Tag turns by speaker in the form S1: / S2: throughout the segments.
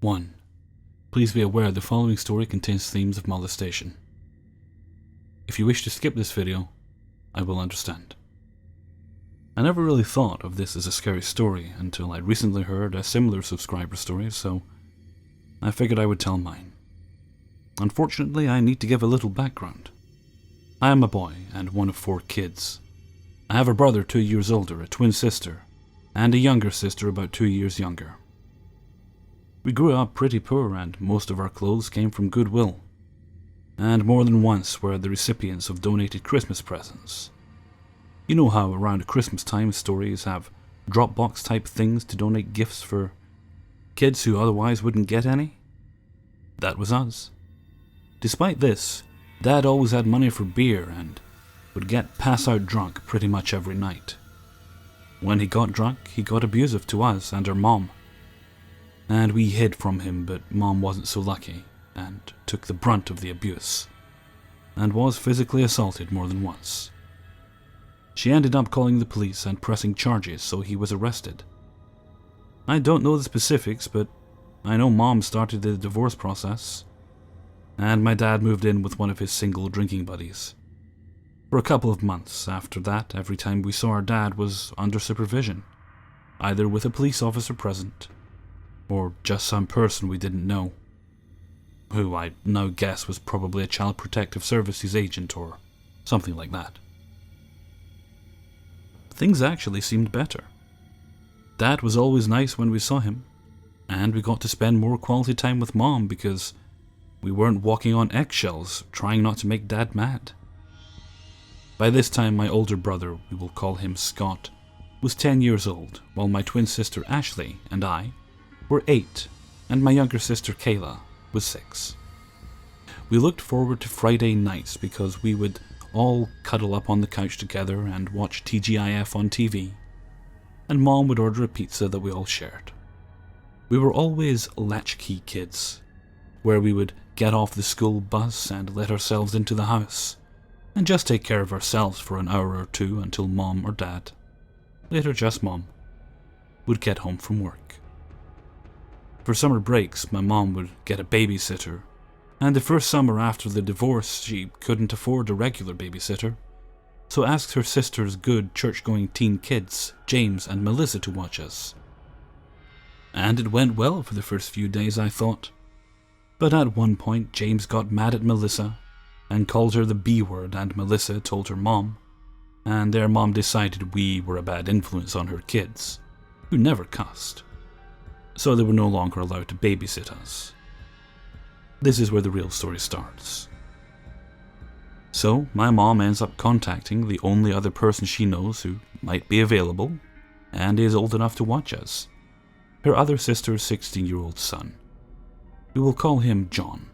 S1: 1. Please be aware the following story contains themes of molestation. If you wish to skip this video, I will understand. I never really thought of this as a scary story until I recently heard a similar subscriber story, so I figured I would tell mine. Unfortunately, I need to give a little background. I am a boy and one of 4 kids. I have a brother 2 years older, a twin sister, and a younger sister about 2 years younger. We grew up pretty poor and most of our clothes came from Goodwill, and more than once were the recipients of donated Christmas presents. You know how around Christmas time stories have Dropbox type things to donate gifts for kids who otherwise wouldn't get any? That was us. Despite this, Dad always had money for beer and would get pass-out drunk pretty much every night. When he got drunk, he got abusive to us and our mom. And we hid from him, but Mom wasn't so lucky and took the brunt of the abuse, and was physically assaulted more than once. She ended up calling the police and pressing charges, so he was arrested. I don't know the specifics, but I know Mom started the divorce process, and my dad moved in with one of his single drinking buddies. For a couple of months after that, every time we saw our dad was under supervision, either with a police officer present, or just some person we didn't know, who I now guess was probably a Child Protective Services agent or something like that. Things actually seemed better. Dad was always nice when we saw him, and we got to spend more quality time with Mom because we weren't walking on eggshells trying not to make Dad mad. By this time, my older brother, we will call him Scott, was 10 years old, while my twin sister Ashley and I were 8, and my younger sister Kayla was 6. We looked forward to Friday nights because we would all cuddle up on the couch together and watch TGIF on TV, and Mom would order a pizza that we all shared. We were always latchkey kids, where we would get off the school bus and let ourselves into the house, and just take care of ourselves for an hour or two until Mom or Dad, later just Mom, would get home from work. For summer breaks, my mom would get a babysitter, and the first summer after the divorce she couldn't afford a regular babysitter, so asked her sister's good church-going teen kids, James and Melissa, to watch us. And it went well for the first few days, I thought. But at one point James got mad at Melissa and called her the B word, and Melissa told her mom, and their mom decided we were a bad influence on her kids, who never cussed. So they were no longer allowed to babysit us. This is where the real story starts. So my mom ends up contacting the only other person she knows who might be available and is old enough to watch us, her other sister's 16-year-old son. We will call him John.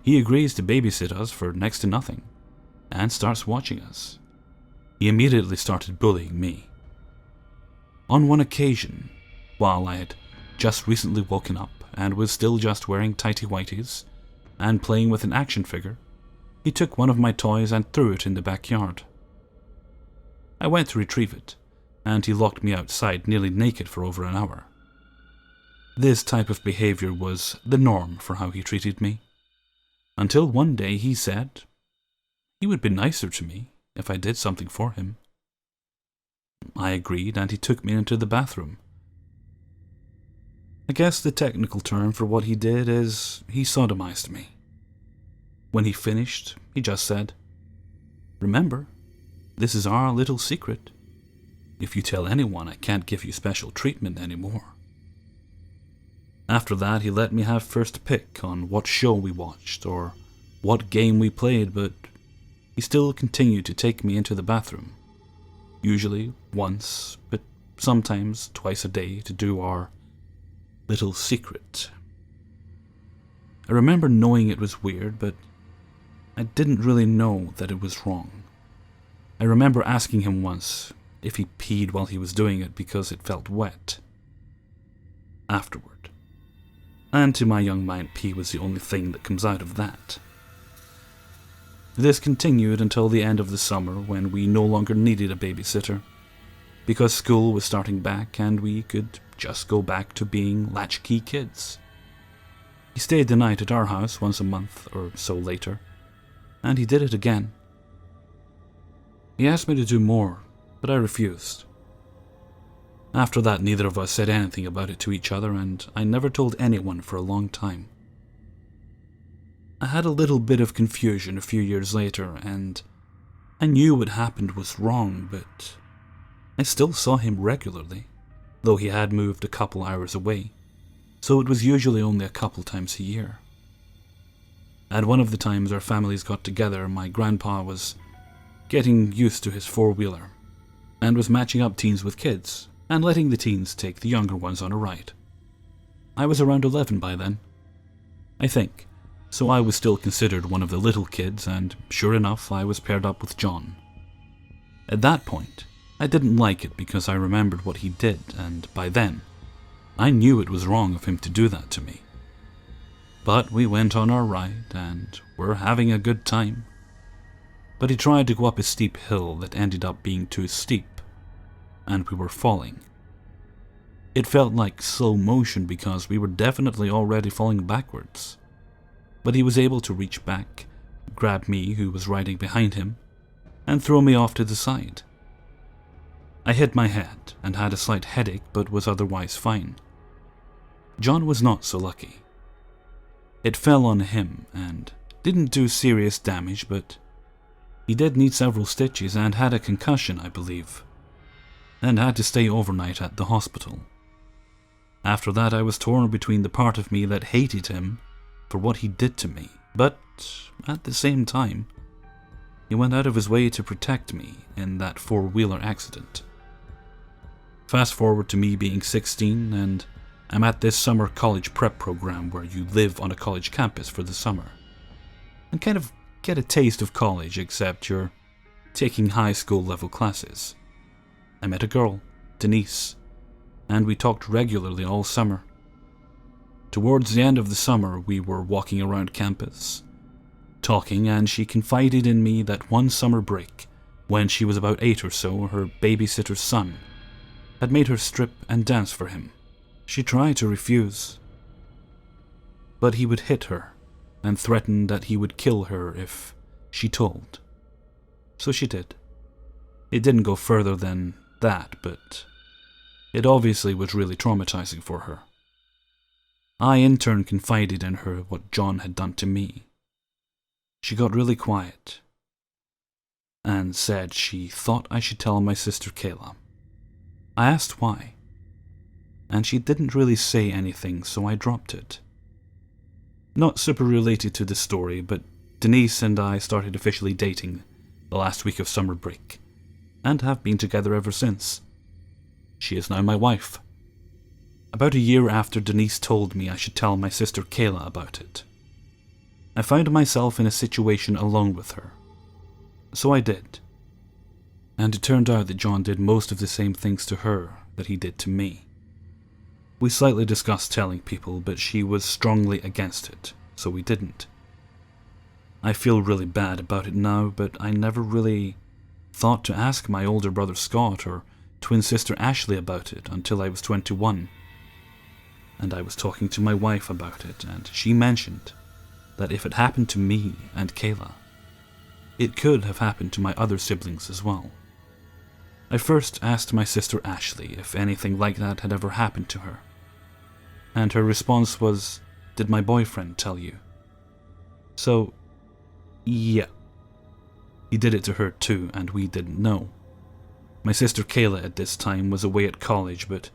S1: He agrees to babysit us for next to nothing and starts watching us. He immediately started bullying me. On one occasion, while I had just recently woken up and was still just wearing tighty-whities and playing with an action figure, he took one of my toys and threw it in the backyard. I went to retrieve it, and he locked me outside nearly naked for over an hour. This type of behavior was the norm for how he treated me, until one day he said he would be nicer to me if I did something for him. I agreed, and he took me into the bathroom. I guess the technical term for what he did is he sodomized me. When he finished, he just said, "Remember, this is our little secret. If you tell anyone, I can't give you special treatment anymore." After that, he let me have first pick on what show we watched or what game we played, but he still continued to take me into the bathroom, usually once, but sometimes twice a day, to do our little secret. I remember knowing it was weird, but I didn't really know that it was wrong. I remember asking him once if he peed while he was doing it because it felt wet. Afterward. And to my young mind, pee was the only thing that comes out of that. This continued until the end of the summer, when we no longer needed a babysitter, because school was starting back and we could just go back to being latchkey kids. He stayed the night at our house once a month or so later, and he did it again. He asked me to do more, but I refused. After that, neither of us said anything about it to each other, and I never told anyone for a long time. I had a little bit of confusion a few years later, and I knew what happened was wrong, but I still saw him regularly, though he had moved a couple hours away, so it was usually only a couple times a year. At one of the times our families got together, my grandpa was getting used to his four-wheeler, and was matching up teens with kids, and letting the teens take the younger ones on a ride. I was around 11 by then, I think, so I was still considered one of the little kids, and sure enough, I was paired up with John. At that point, I didn't like it because I remembered what he did, and by then, I knew it was wrong of him to do that to me. But we went on our ride, and were having a good time. But he tried to go up a steep hill that ended up being too steep, and we were falling. It felt like slow motion because we were definitely already falling backwards. But he was able to reach back, grab me, who was riding behind him, and throw me off to the side. I hit my head and had a slight headache, but was otherwise fine. John was not so lucky. It fell on him and didn't do serious damage, but he did need several stitches and had a concussion, I believe, and had to stay overnight at the hospital. After that, I was torn between the part of me that hated him for what he did to me, but at the same time, he went out of his way to protect me in that four-wheeler accident. Fast forward to me being 16, and I'm at this summer college prep program where you live on a college campus for the summer, and kind of get a taste of college, except you're taking high school level classes. I met a girl, Denise, and we talked regularly all summer. Towards the end of the summer, we were walking around campus, talking, and she confided in me that one summer break, when she was about 8 or so, her babysitter's son had made her strip and dance for him. She tried to refuse, but he would hit her and threatened that he would kill her if she told. So she did. It didn't go further than that, but it obviously was really traumatizing for her. I in turn confided in her what John had done to me. She got really quiet and said she thought I should tell my sister Kayla. I asked why, and she didn't really say anything, so I dropped it. Not super related to the story, but Denise and I started officially dating the last week of summer break, and have been together ever since. She is now my wife. About a year after Denise told me I should tell my sister Kayla about it, I found myself in a situation alone with her. So I did. And it turned out that John did most of the same things to her that he did to me. We slightly discussed telling people, but she was strongly against it, so we didn't. I feel really bad about it now, but I never really thought to ask my older brother Scott or twin sister Ashley about it until I was 21. And I was talking to my wife about it, and she mentioned that if it happened to me and Kayla, it could have happened to my other siblings as well. I first asked my sister Ashley if anything like that had ever happened to her, and her response was, "Did my boyfriend tell you?" So, yeah. He did it to her too, and we didn't know. My sister Kayla at this time was away at college, but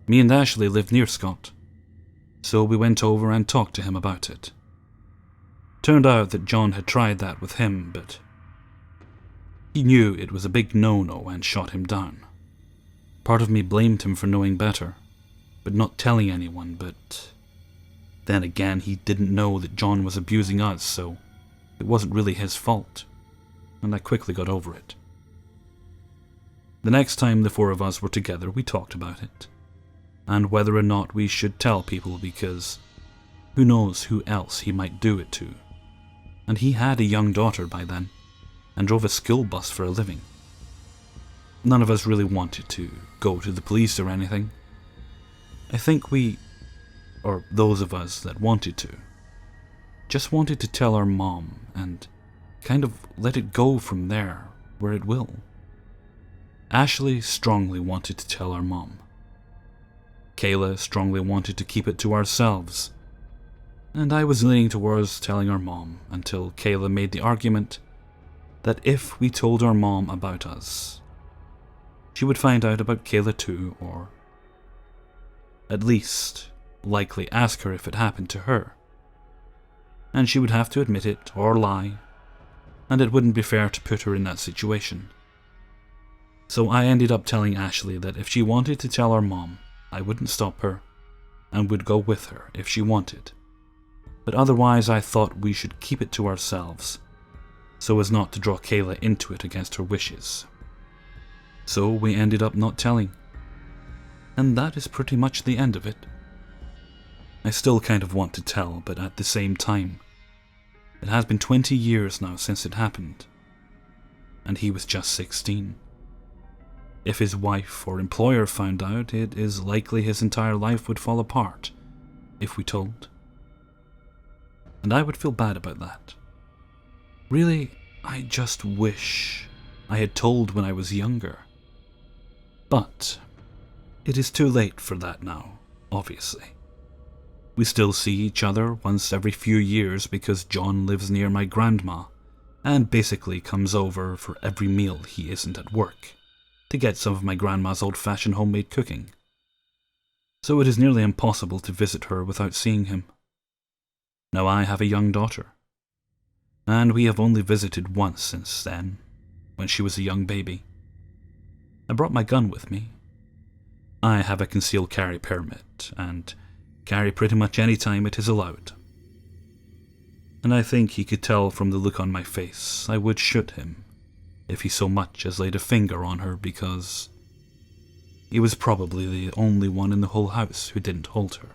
S1: me and Ashley lived near Scott, so we went over and talked to him about it. Turned out that John had tried that with him, but he knew it was a big no-no and shot him down. Part of me blamed him for knowing better, but not telling anyone, but then again, he didn't know that John was abusing us, so it wasn't really his fault, and I quickly got over it. The next time the four of us were together, we talked about it, and whether or not we should tell people, because who knows who else he might do it to. And he had a young daughter by then, and drove a school bus for a living. None of us really wanted to go to the police or anything. I think we or those of us that wanted to, just wanted to tell our mom and kind of let it go from there where it will. Ashley strongly wanted to tell our mom. Kayla strongly wanted to keep it to ourselves, and I was leaning towards telling our mom until Kayla made the argument that if we told our mom about us, she would find out about Kayla too, or at least likely ask her if it happened to her. And she would have to admit it or lie, and it wouldn't be fair to put her in that situation. So I ended up telling Ashley that if she wanted to tell our mom, I wouldn't stop her, and would go with her if she wanted. But otherwise I thought we should keep it to ourselves, so as not to draw Kayla into it against her wishes. So we ended up not telling. And that is pretty much the end of it. I still kind of want to tell, but at the same time, it has been 20 years now since it happened, and he was just 16. If his wife or employer found out, it is likely his entire life would fall apart if we told. And I would feel bad about that. Really, I just wish I had told when I was younger. But it is too late for that now, obviously. We still see each other once every few years because John lives near my grandma and basically comes over for every meal he isn't at work to get some of my grandma's old-fashioned homemade cooking. So it is nearly impossible to visit her without seeing him. Now I have a young daughter, and we have only visited once since then, when she was a young baby. I brought my gun with me. I have a concealed carry permit, and carry pretty much any time it is allowed. And I think he could tell from the look on my face I would shoot him if he so much as laid a finger on her, because he was probably the only one in the whole house who didn't hold her.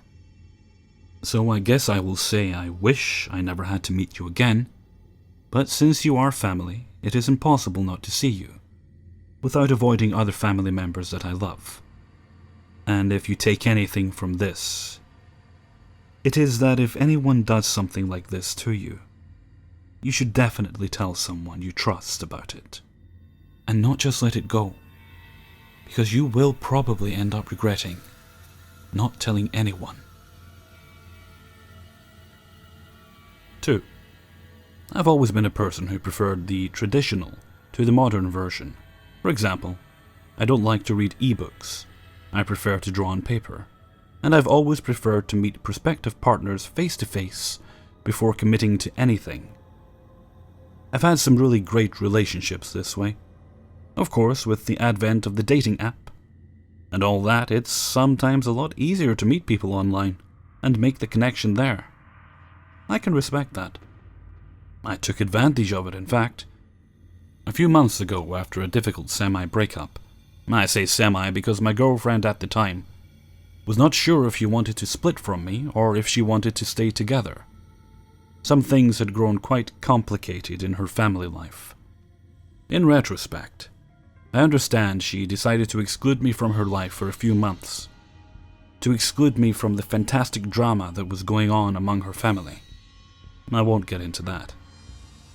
S1: So I guess I will say I wish I never had to meet you again, but since you are family, it is impossible not to see you, without avoiding other family members that I love. And if you take anything from this, it is that if anyone does something like this to you, you should definitely tell someone you trust about it, and not just let it go, because you will probably end up regretting not telling anyone. 2. I've always been a person who preferred the traditional to the modern version. For example, I don't like to read ebooks. I prefer to draw on paper. And I've always preferred to meet prospective partners face to face before committing to anything. I've had some really great relationships this way. Of course, with the advent of the dating app and all that, it's sometimes a lot easier to meet people online and make the connection there. I can respect that. I took advantage of it, in fact. A few months ago, after a difficult semi-breakup, I say semi because my girlfriend at the time was not sure if she wanted to split from me or if she wanted to stay together. Some things had grown quite complicated in her family life. In retrospect, I understand she decided to exclude me from her life for a few months, to exclude me from the fantastic drama that was going on among her family. I won't get into that,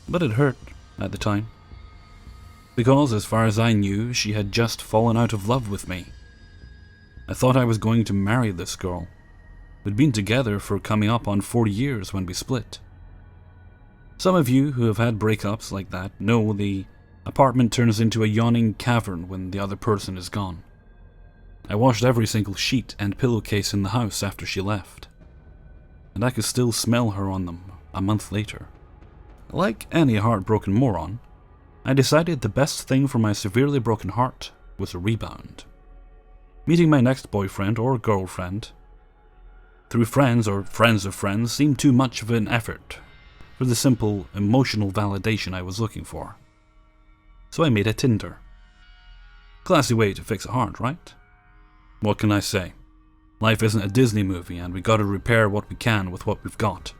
S1: but it hurt at the time, because as far as I knew, she had just fallen out of love with me. I thought I was going to marry this girl. We'd been together for coming up on 40 years when we split. Some of you who have had breakups like that know the apartment turns into a yawning cavern when the other person is gone. I washed every single sheet and pillowcase in the house after she left, and I could still smell her on them a month later. Like any heartbroken moron, I decided the best thing for my severely broken heart was a rebound. Meeting my next boyfriend or girlfriend through friends or friends of friends seemed too much of an effort for the simple emotional validation I was looking for. So I made a Tinder. Classy way to fix a heart, right? What can I say? Life isn't a Disney movie and we gotta repair what we can with what we've got.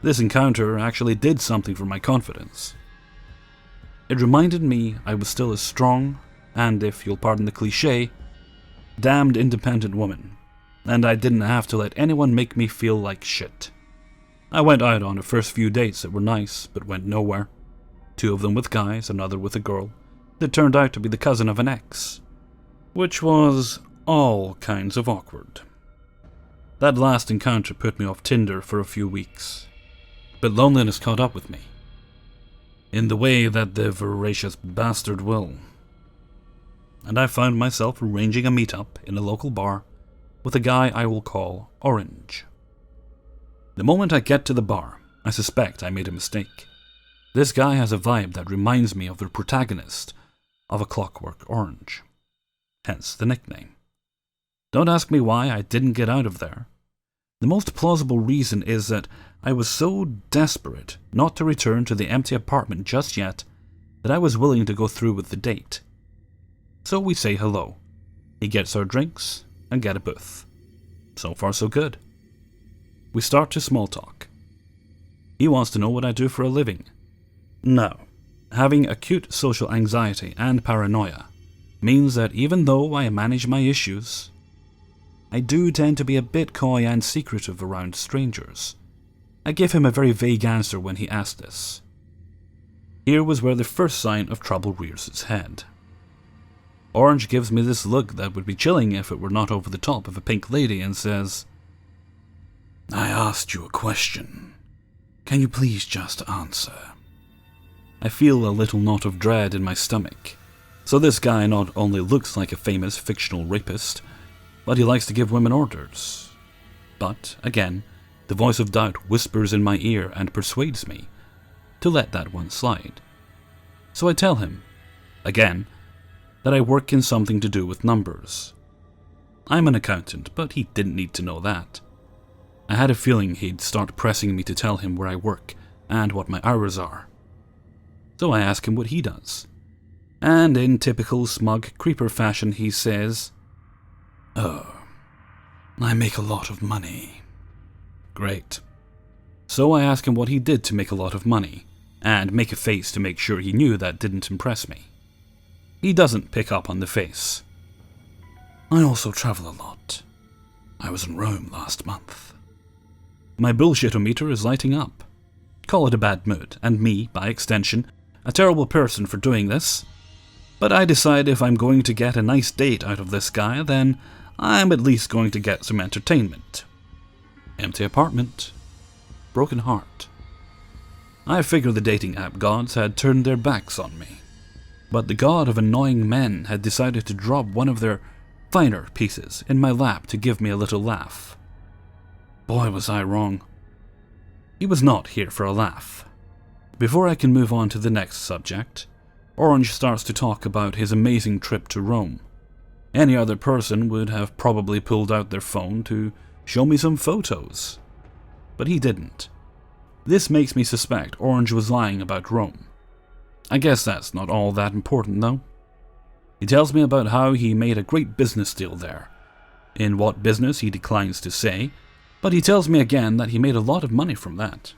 S1: This encounter actually did something for my confidence. It reminded me I was still a strong, and if you'll pardon the cliche, damned independent woman, and I didn't have to let anyone make me feel like shit. I went out on the first few dates that were nice, but went nowhere. 2 of them with guys, another with a girl that turned out to be the cousin of an ex, which was all kinds of awkward. That last encounter put me off Tinder for a few weeks, but loneliness caught up with me, in the way that the voracious bastard will, and I found myself arranging a meetup in a local bar with a guy I will call Orange. The moment I get to the bar, I suspect I made a mistake. This guy has a vibe that reminds me of the protagonist of A Clockwork Orange, hence the nickname. Don't ask me why I didn't get out of there. The most plausible reason is that I was so desperate not to return to the empty apartment just yet that I was willing to go through with the date. So we say hello. He gets our drinks and get a booth. So far so good. We start to small talk. He wants to know what I do for a living. Now, having acute social anxiety and paranoia means that even though I manage my issues, I do tend to be a bit coy and secretive around strangers. I give him a very vague answer when he asked this. Here was where the first sign of trouble rears its head. Orange gives me this look that would be chilling if it were not over the top of a pink lady and says, "I asked you a question. Can you please just answer?" I feel a little knot of dread in my stomach. So this guy not only looks like a famous fictional rapist, but he likes to give women orders. But, again, the voice of doubt whispers in my ear and persuades me to let that one slide. So I tell him, again, that I work in something to do with numbers. I'm an accountant, but he didn't need to know that. I had a feeling he'd start pressing me to tell him where I work and what my hours are. So I ask him what he does. And in typical smug creeper fashion he says, "Oh, I make a lot of money." Great. So I ask him what he did to make a lot of money, and make a face to make sure he knew that didn't impress me. He doesn't pick up on the face. "I also travel a lot. I was in Rome last month." My bullshitometer is lighting up. Call it a bad mood, and me, by extension, a terrible person for doing this. But I decide if I'm going to get a nice date out of this guy, then I'm at least going to get some entertainment. Empty apartment. Broken heart. I figure the dating app gods had turned their backs on me. But the god of annoying men had decided to drop one of their finer pieces in my lap to give me a little laugh. Boy, was I wrong. He was not here for a laugh. Before I can move on to the next subject, Orange starts to talk about his amazing trip to Rome. Any other person would have probably pulled out their phone to show me some photos. But he didn't. This makes me suspect Orange was lying about Rome. I guess that's not all that important, though. He tells me about how he made a great business deal there. In what business he declines to say, but he tells me again that he made a lot of money from that.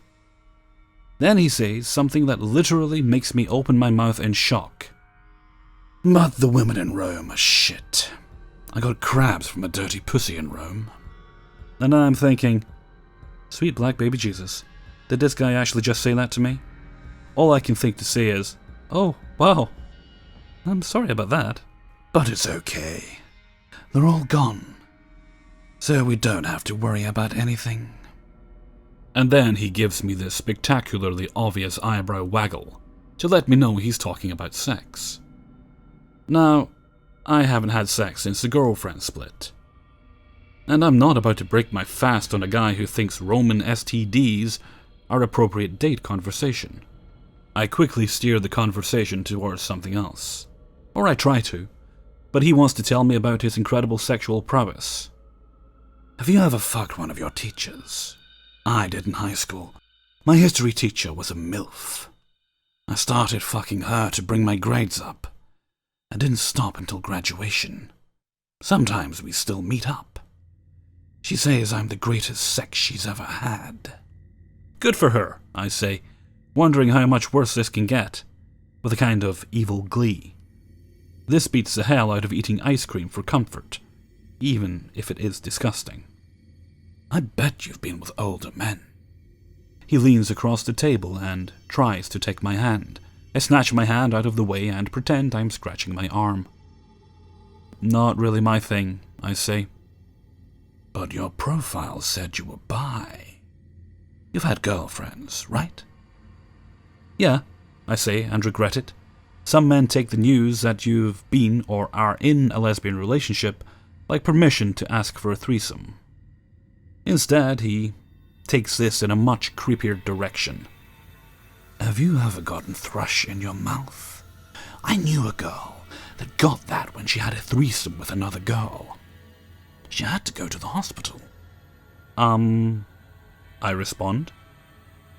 S1: Then he says something that literally makes me open my mouth in shock. "But the women in Rome are shit. I got crabs from a dirty pussy in Rome." And I'm thinking, sweet black baby Jesus, did this guy actually just say that to me? All I can think to say is, oh, wow, I'm sorry about that. "But it's okay. They're all gone. So we don't have to worry about anything." And then he gives me this spectacularly obvious eyebrow waggle to let me know he's talking about sex. Now, I haven't had sex since the girlfriend split. And I'm not about to break my fast on a guy who thinks Roman STDs are appropriate date conversation. I quickly steer the conversation towards something else. Or I try to, but he wants to tell me about his incredible sexual prowess. "Have you ever fucked one of your teachers?" "I did in high school. My history teacher was a MILF. I started fucking her to bring my grades up. I didn't stop until graduation. Sometimes we still meet up. She says I'm the greatest sex she's ever had." Good for her, I say, wondering how much worse this can get, with a kind of evil glee. This beats the hell out of eating ice cream for comfort. even if it is disgusting.
S2: I bet you've been with older men.
S1: He leans across the table and tries to take my hand. I snatch my hand out of the way and pretend I'm scratching my arm. Not really my thing, I say.
S2: But your profile said you were bi. You've had girlfriends, right?
S1: Yeah, I say, and regret it. Some men take the news that you've been or are in a lesbian relationship like permission to ask for a threesome. Instead, he takes this in a much creepier direction.
S2: Have you ever gotten thrush in your mouth? I knew a girl that got that when she had a threesome with another girl. She had to go to the hospital.
S1: I respond.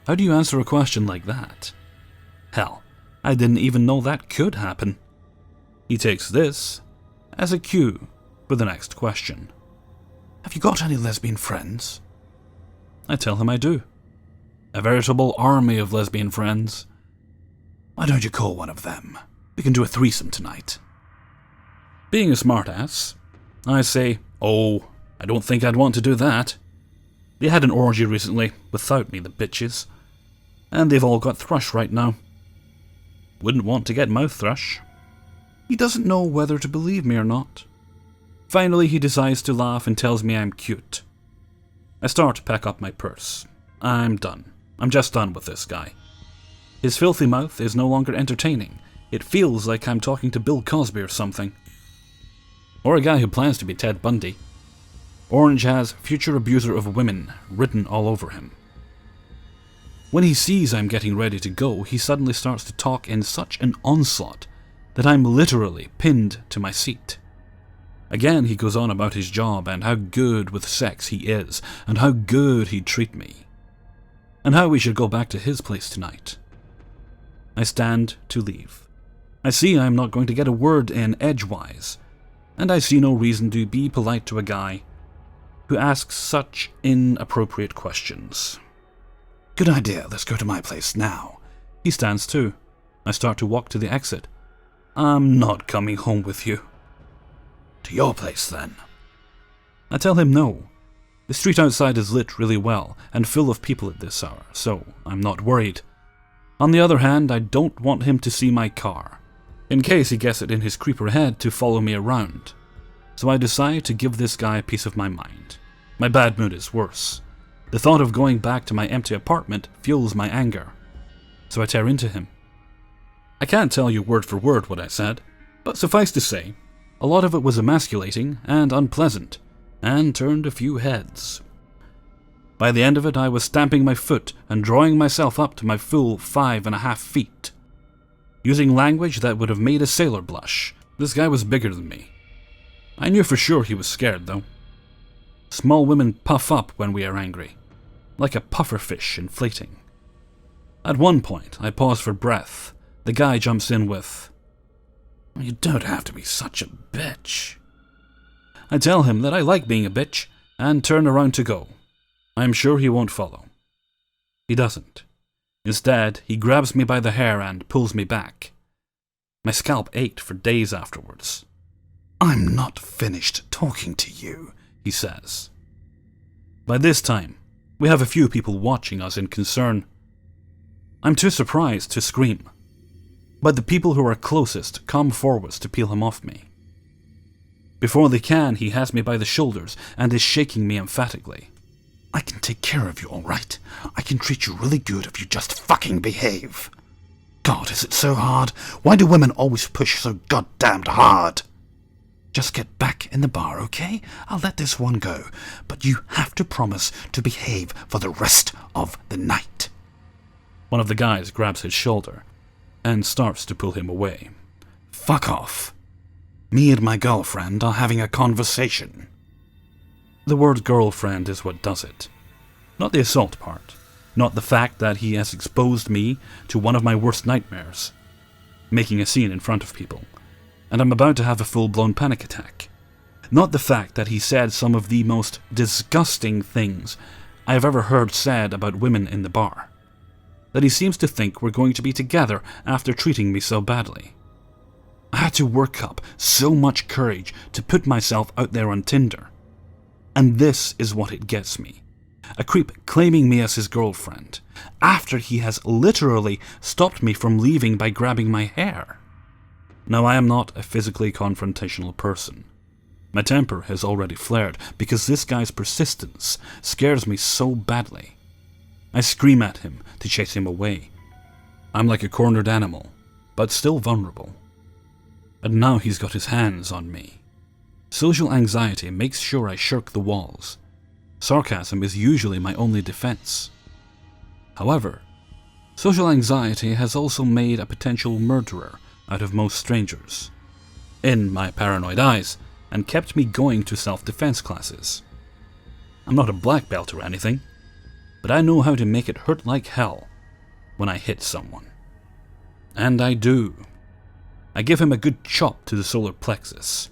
S1: How do you answer a question like that? Hell, I didn't even know that could happen. He takes this as a cue for the next question.
S2: Have you got any lesbian friends?
S1: I tell him I do. A veritable army of lesbian friends.
S2: Why don't you call one of them? We can do a threesome tonight.
S1: Being a smartass, I say, oh, I don't think I'd want to do that. They had an orgy recently, without me, the bitches. And they've all got thrush right now. Wouldn't want to get mouth thrush. He doesn't know whether to believe me or not. Finally, he decides to laugh and tells me I'm cute. I start to pack up my purse. I'm done. I'm just done with this guy. His filthy mouth is no longer entertaining. It feels like I'm talking to Bill Cosby or something. Or a guy who plans to be Ted Bundy. Orange has future abuser of women written all over him. When he sees I'm getting ready to go, he suddenly starts to talk in such an onslaught that I'm literally pinned to my seat. Again, he goes on about his job and how good with sex he is, and how good he'd treat me, and how we should go back to his place tonight. I stand to leave. I see I'm not going to get a word in edgewise, and I see no reason to be polite to a guy who asks such inappropriate questions.
S2: Good idea, let's go to my place now.
S1: He stands too. I start to walk to the exit. I'm not coming home with you.
S2: To your place, then.
S1: I tell him no. The street outside is lit really well and full of people at this hour, so I'm not worried. On the other hand, I don't want him to see my car, in case he gets it in his creeper head to follow me around. So I decide to give this guy a piece of my mind. My bad mood is worse. The thought of going back to my empty apartment fuels my anger. So I tear into him. I can't tell you word for word what I said, but suffice to say, a lot of it was emasculating and unpleasant, and turned a few heads. By the end of it, I was stamping my foot and drawing myself up to my full 5.5 feet. Using language that would have made a sailor blush. This guy was bigger than me. I knew for sure he was scared, though. Small women puff up when we are angry, like a pufferfish inflating. At one point, I pause for breath. The guy jumps in with,
S2: "You don't have to be such a bitch."
S1: I tell him that I like being a bitch, and turn around to go. I am sure he won't follow. He doesn't. Instead, he grabs me by the hair and pulls me back. My scalp ached for days afterwards.
S2: "I'm not finished talking to you," he says.
S1: By this time, we have a few people watching us in concern. I'm too surprised to scream, but the people who are closest come forwards to peel him off me. Before they can, he has me by the shoulders and is shaking me emphatically.
S2: "I can take care of you, all right? I can treat you really good if you just fucking behave. God, is it so hard? Why do women always push so goddamned hard? Just get back in the bar, okay? I'll let this one go, but you have to promise to behave for the rest of the night."
S1: One of the guys grabs his shoulder and starts to pull him away.
S2: "Fuck off. Me and my girlfriend are having a conversation."
S1: The word girlfriend is what does it. Not the assault part. Not the fact that he has exposed me to one of my worst nightmares. Making a scene in front of people. And I'm about to have a full-blown panic attack. Not the fact that he said some of the most disgusting things I have ever heard said about women in the bar. That he seems to think we're going to be together after treating me so badly. I had to work up so much courage to put myself out there on Tinder. And this is what it gets me. A creep claiming me as his girlfriend, after he has literally stopped me from leaving by grabbing my hair. Now, I am not a physically confrontational person. My temper has already flared because this guy's persistence scares me so badly. I scream at him to chase him away. I'm like a cornered animal, but still vulnerable. And now he's got his hands on me. Social anxiety makes sure I shirk the walls. Sarcasm is usually my only defense. However, social anxiety has also made a potential murderer out of most strangers, in my paranoid eyes, and kept me going to self-defense classes. I'm not a black belt or anything, but I know how to make it hurt like hell when I hit someone. And I do. I give him a good chop to the solar plexus.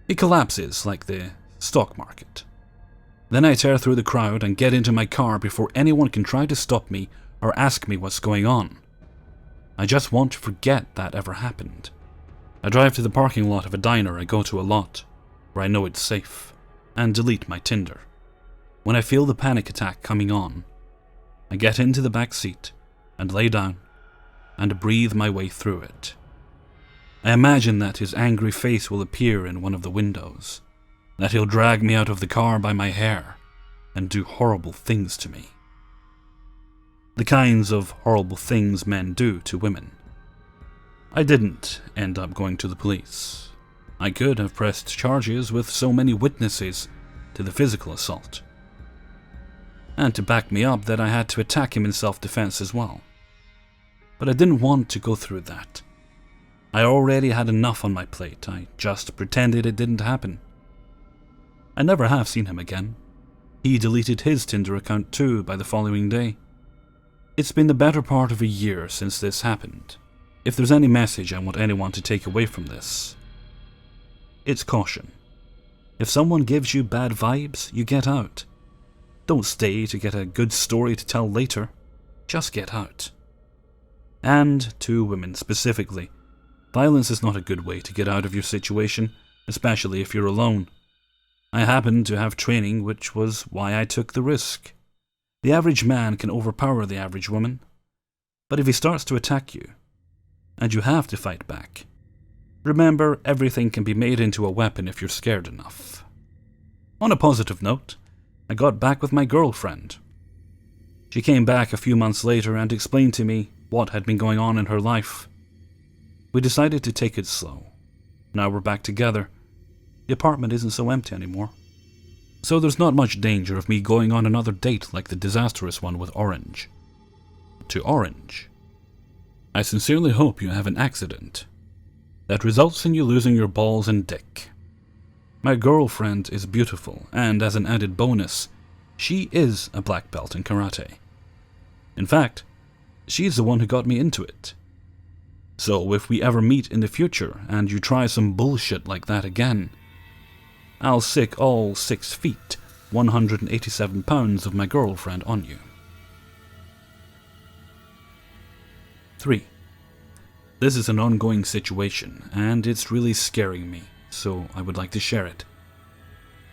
S1: He collapses like the stock market. Then I tear through the crowd and get into my car before anyone can try to stop me or ask me what's going on. I just want to forget that ever happened. I drive to the parking lot of a diner I go to a lot, where I know it's safe, and delete my Tinder. When I feel the panic attack coming on, I get into the back seat and lay down and breathe my way through it. I imagine that his angry face will appear in one of the windows, that he'll drag me out of the car by my hair and do horrible things to me. The kinds of horrible things men do to women. I didn't end up going to the police. I could have pressed charges with so many witnesses to the physical assault. And to back me up that I had to attack him in self-defense as well. But I didn't want to go through that. I already had enough on my plate. I just pretended it didn't happen. I never have seen him again. He deleted his Tinder account too by the following day. It's been the better part of a year since this happened. If there's any message I want anyone to take away from this, it's caution. If someone gives you bad vibes, you get out. Don't stay to get a good story to tell later. Just get out. And to women specifically, violence is not a good way to get out of your situation, especially if you're alone. I happen to have training, which was why I took the risk. The average man can overpower the average woman, but if he starts to attack you, and you have to fight back, remember everything can be made into a weapon if you're scared enough. On a positive note, I got back with my girlfriend. She came back a few months later and explained to me what had been going on in her life. We decided to take it slow. Now we're back together. The apartment isn't so empty anymore. So there's not much danger of me going on another date like the disastrous one with Orange. To Orange, I sincerely hope you have an accident that results in you losing your balls and dick. My girlfriend is beautiful, and as an added bonus, she is a black belt in karate. In fact, she's the one who got me into it. So if we ever meet in the future and you try some bullshit like that again, I'll sick all 6 feet, 187 pounds of my girlfriend on you. 3. This is an ongoing situation, and it's really scaring me, so I would like to share it.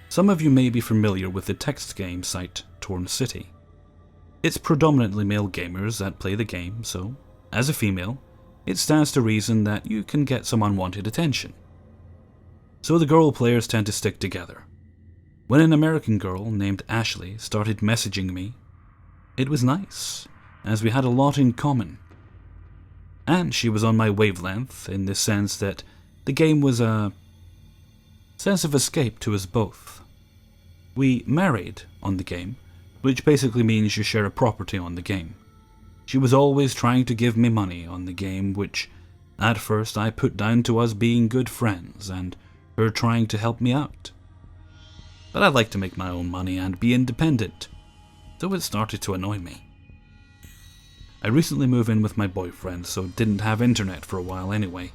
S1: Some of you may be familiar with the text game site Torn City. It's predominantly male gamers that play the game, so, as a female, it stands to reason that you can get some unwanted attention. So the girl players tend to stick together. When an American girl named Ashley started messaging me, it was nice, as we had a lot in common. And she was on my wavelength in the sense that the game was a sense of escape to us both. We married on the game, which basically means you share a property on the game. She was always trying to give me money on the game, which at first I put down to us being good friends and her trying to help me out. But I like to make my own money and be independent, so it started to annoy me. I recently moved in with my boyfriend, so didn't have internet for a while anyway.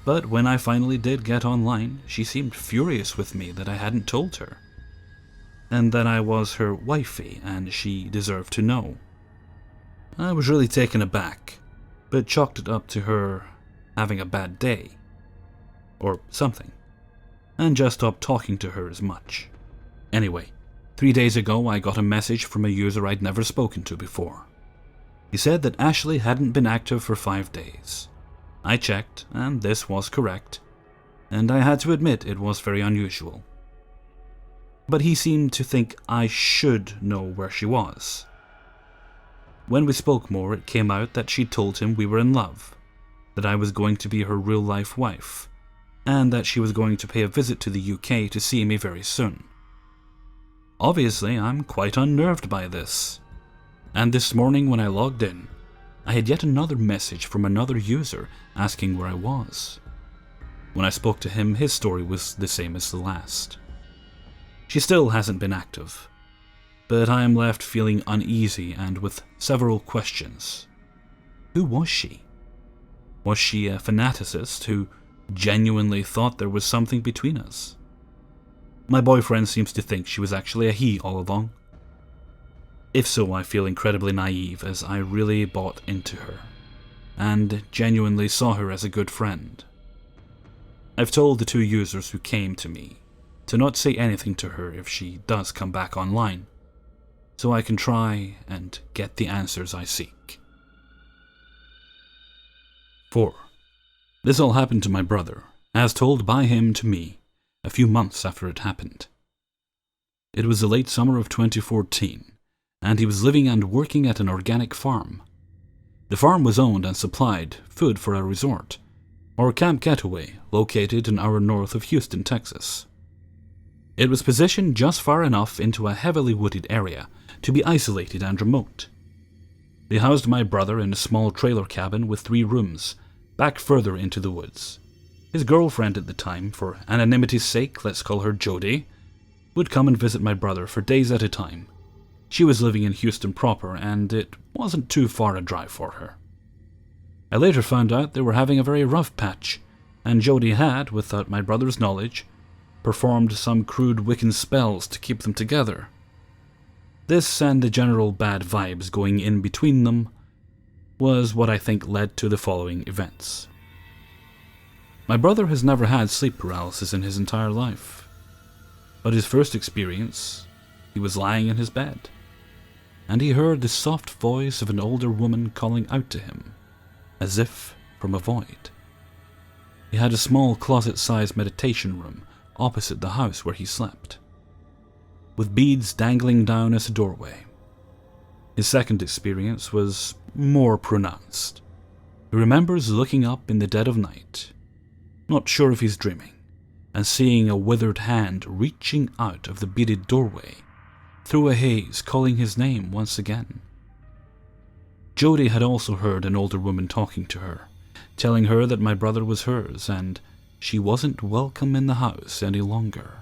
S1: But when I finally did get online, she seemed furious with me that I hadn't told her, and that I was her wifey and she deserved to know. I was really taken aback, but chalked it up to her having a bad day. or something, and just stopped talking to her as much. Anyway, 3 days ago I got a message from a user I'd never spoken to before. He said that Ashley hadn't been active for 5 days. I checked, and this was correct, and I had to admit it was very unusual. But he seemed to think I should know where she was. When we spoke more, it came out that she'd told him we were in love, that I was going to be her real-life wife, and that she was going to pay a visit to the UK to see me very soon. Obviously, I'm quite unnerved by this. And this morning when I logged in, I had yet another message from another user asking where I was. When I spoke to him, his story was the same as the last. She still hasn't been active, but I am left feeling uneasy and with several questions. Who was she? Was she a fanaticist who genuinely thought there was something between us? My boyfriend seems to think she was actually a he all along. If so, I feel incredibly naive, as I really bought into her, and genuinely saw her as a good friend. I've told the 2 users who came to me to not say anything to her if she does come back online, so I can try and get the answers I seek. 4. This all happened to my brother, as told by him to me, a few months after it happened. It was the late summer of 2014, and he was living and working at an organic farm. The farm was owned and supplied food for a resort, or Camp Getaway, located an hour north of Houston, Texas. It was positioned just far enough into a heavily wooded area to be isolated and remote. They housed my brother in a small trailer cabin with 3 rooms, back further into the woods. His girlfriend at the time, for anonymity's sake, let's call her Jody, would come and visit my brother for days at a time. She was living in Houston proper, and it wasn't too far a drive for her. I later found out they were having a very rough patch, and Jody had, without my brother's knowledge, performed some crude Wiccan spells to keep them together. This and the general bad vibes going in between them was what I think led to the following events. My brother has never had sleep paralysis in his entire life, but his first experience, he was lying in his bed, and he heard the soft voice of an older woman calling out to him, as if from a void. He had a small closet-sized meditation room opposite the house where he slept, with beads dangling down as a doorway. His second experience was more pronounced. He remembers looking up in the dead of night, not sure if he's dreaming, and seeing a withered hand reaching out of the beaded doorway through a haze, calling his name once again. Jody had also heard an older woman talking to her, telling her that my brother was hers and she wasn't welcome in the house any longer.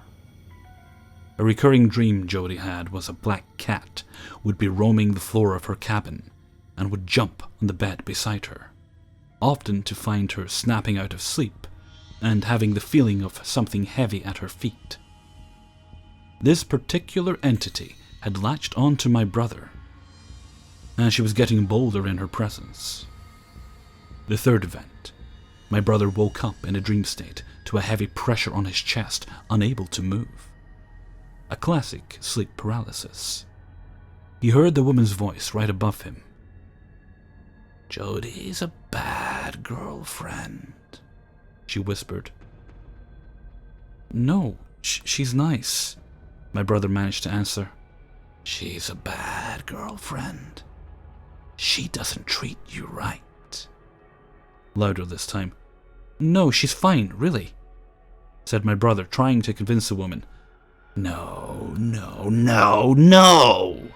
S1: A recurring dream Jody had was a black cat would be roaming the floor of her cabin and would jump on the bed beside her, often to find her snapping out of sleep and having the feeling of something heavy at her feet. This particular entity had latched onto my brother, and she was getting bolder in her presence. The third event, my brother woke up in a dream state to a heavy pressure on his chest, unable to move. A classic sleep paralysis. He heard the woman's voice right above him. "Jody's a bad girlfriend," she whispered. "No, she's nice," my brother managed to answer. "She's a bad girlfriend. She doesn't treat you right." Louder this time. "No, she's fine, really," said my brother, trying to convince the woman. "No, no, no, no!"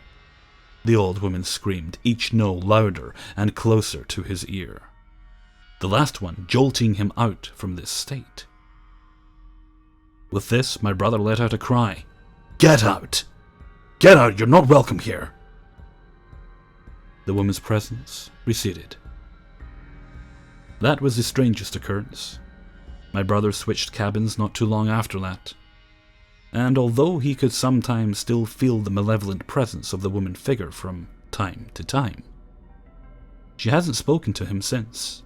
S1: the old woman screamed, each no louder and closer to his ear, the last one jolting him out from this state. With this, my brother let out a cry. "Get out! Get out! You're not welcome here!" The woman's presence receded. That was the strangest occurrence. My brother switched cabins not too long after that, and although he could sometimes still feel the malevolent presence of the woman figure from time to time, she hasn't spoken to him since.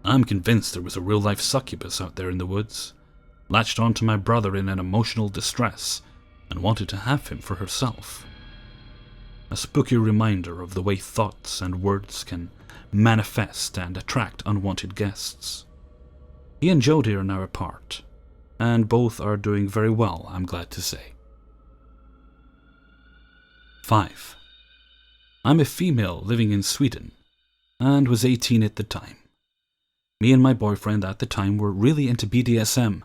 S1: I'm convinced there was a real-life succubus out there in the woods, latched onto my brother in an emotional distress, and wanted to have him for herself. A spooky reminder of the way thoughts and words can manifest and attract unwanted guests. He and Jodie are now apart, and both are doing very well, I'm glad to say. 5. I'm a female living in Sweden, and was 18 at the time. Me and my boyfriend at the time were really into BDSM.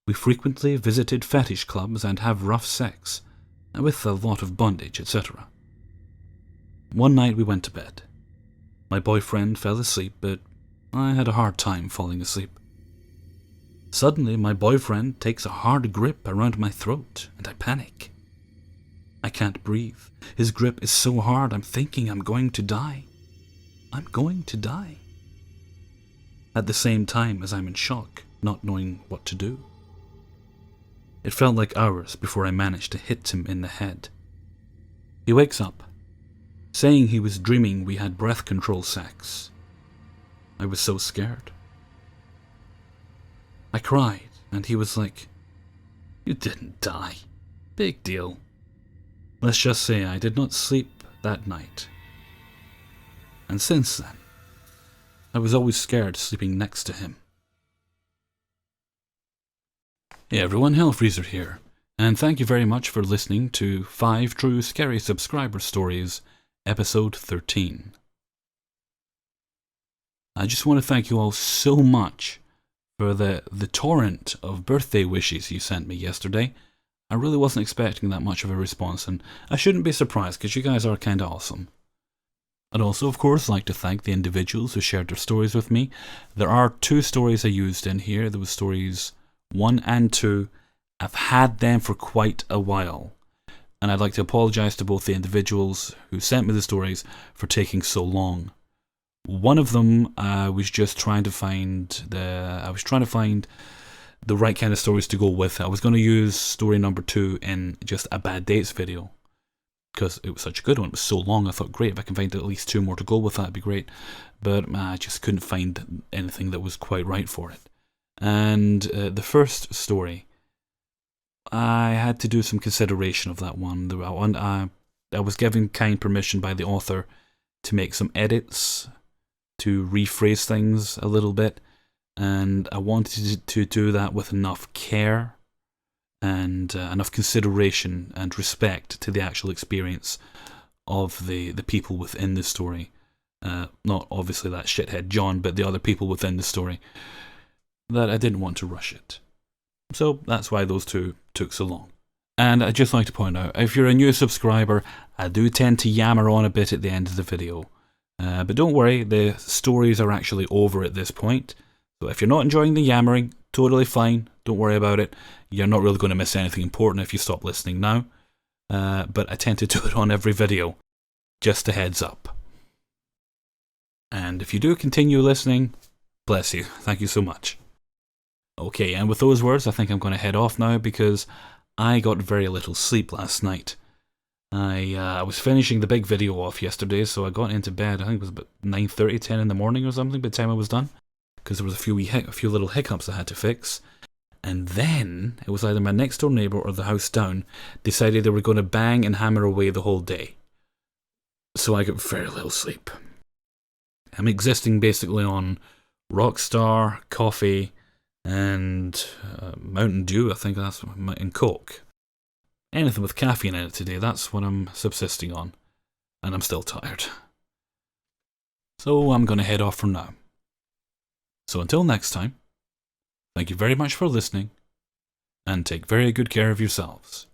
S1: We frequently visited fetish clubs and have rough sex, with a lot of bondage, etc. One night we went to bed. My boyfriend fell asleep, but I had a hard time falling asleep. Suddenly, my boyfriend takes a hard grip around my throat, and I panic. I can't breathe. His grip is so hard, I'm thinking I'm going to die. I'm going to die. At the same time as I'm in shock, not knowing what to do. It felt like hours before I managed to hit him in the head. He wakes up, saying he was dreaming we had breath control sex. I was so scared. I cried, and he was like, "You didn't die. Big deal." Let's just say I did not sleep that night. And since then, I was always scared sleeping next to him. Hey everyone, Hellfreezer here, and thank you very much for listening to 5 True Scary Subscriber Stories, Episode 13. I just want to thank you all so much for the torrent of birthday wishes you sent me yesterday. I really wasn't expecting that much of a response, and I shouldn't be surprised because you guys are kinda awesome. I'd also, of course, like to thank the individuals who shared their stories with me. There are 2 stories I used in here. There was stories 1 and 2. I've had them for quite a while, and I'd like to apologise to both the individuals who sent me the stories for taking so long. One of them, I was just trying to find the right kind of stories to go with. I was going to use story number 2 in just a bad dates video, because it was such a good one. It was so long, I thought, great, if I can find at least 2 more to go with, that'd be great. But I just couldn't find anything that was quite right for it. And the first story, I had to do some consideration of that one. I was given kind permission by the author to make some edits, to rephrase things a little bit, and I wanted to do that with enough care and enough consideration and respect to the actual experience of the people within the story. Not obviously that shithead John, but the other people within the story. That I didn't want to rush it. So that's why those 2 took so long. And I'd just like to point out, if you're a new subscriber, I do tend to yammer on a bit at the end of the video. But don't worry, the stories are actually over at this point. So if you're not enjoying the yammering, totally fine, don't worry about it. You're not really going to miss anything important if you stop listening now. But I tend to do it on every video. Just a heads up. And if you do continue listening, bless you. Thank you so much. Okay, and with those words, I think I'm going to head off now because I got very little sleep last night. I was finishing the big video off yesterday, so I got into bed, I think it was about 9:30, 10 in the morning or something by the time I was done, because there was a few little hiccups I had to fix. And then, it was either my next door neighbour or the house down decided they were going to bang and hammer away the whole day. So I got very little sleep. I'm existing basically on Rockstar, coffee, and Mountain Dew, I think that's, and Coke. Anything with caffeine in it today, that's what I'm subsisting on. And I'm still tired. So I'm going to head off for now. So until next time, thank you very much for listening, and take very good care of yourselves.